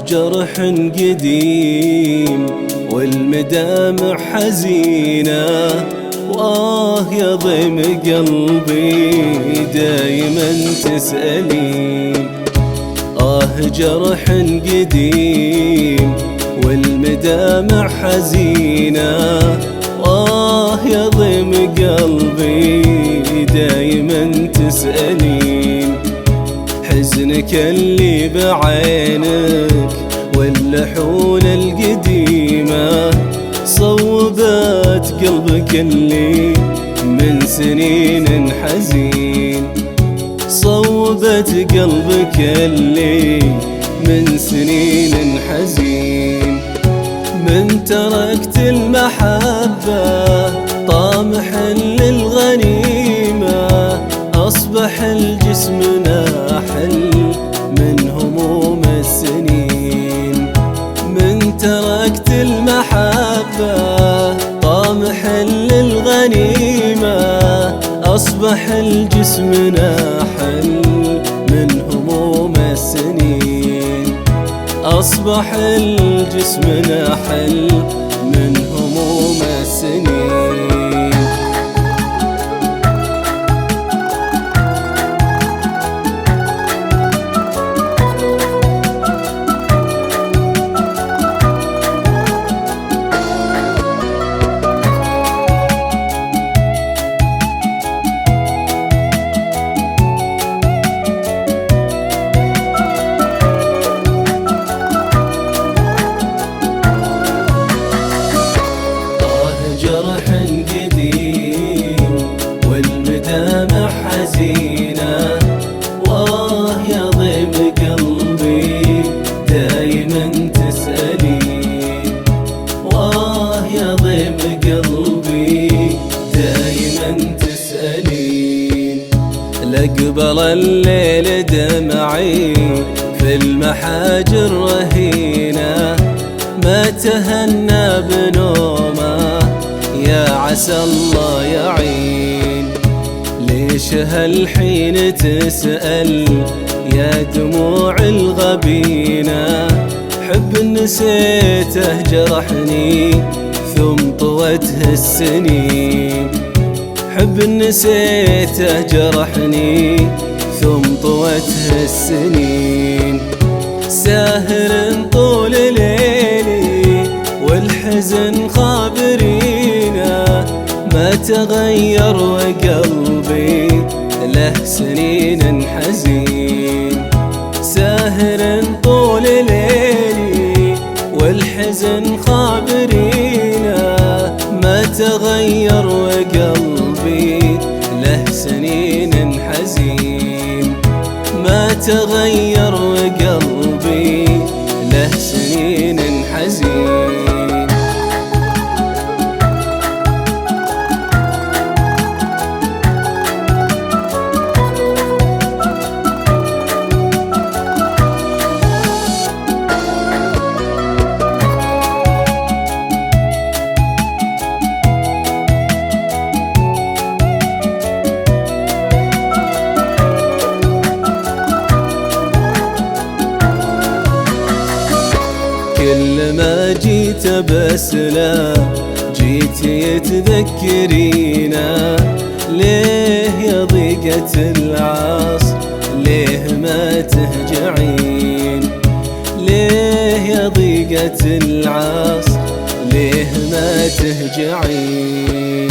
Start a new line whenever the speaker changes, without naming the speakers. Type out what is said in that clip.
جرح قديم والمدامع حزينة، يضم قلبي دايما تسألين. جرح قديم والمدامع حزينة، يضم قلبي دايما تسألين. حزنك اللي بعينك واللحون القديمة صوبت قلبك اللي من سنين حزين، صوبت قلبك اللي من سنين حزين. من تركت المحبة طامحا للغنيمة، أصبح الجسم ناحل من هموم السنين. من تركت المحبة طامحا للغنيمة، أصبح الجسم ناحل من هموم السنين. أصبح الجسم ناحل من هموم السنين. جرح قديم والمدامع حزينة، يضم قلبي دايما تسألين. يضم قلبي دايما تسألين. لقبل الليل دمعي في المحاجر رهينة، ما تهنى بنومه يا عسى الله يعين. ليش هالحين تسأل يا دموع الغبينة؟ حب نسيته جرحني ثم طوته السنين. حب نسيته جرحني ثم طوته السنين. ساهر طول ليلي والحزن خابرينا، ما تغير وقلبي له سنين حزين. ساهر طول ليلي والحزن خابرينا، ما تغير وقلبي له سنين حزين. ما تغير وقلبي له سنين حزين. كل ما جيت بسلا جيت يتذكرينا. ليه يا ضيقة العصر ليه ما تهجعين؟ ليه يا ضيقة العصر ليه ما تهجعين؟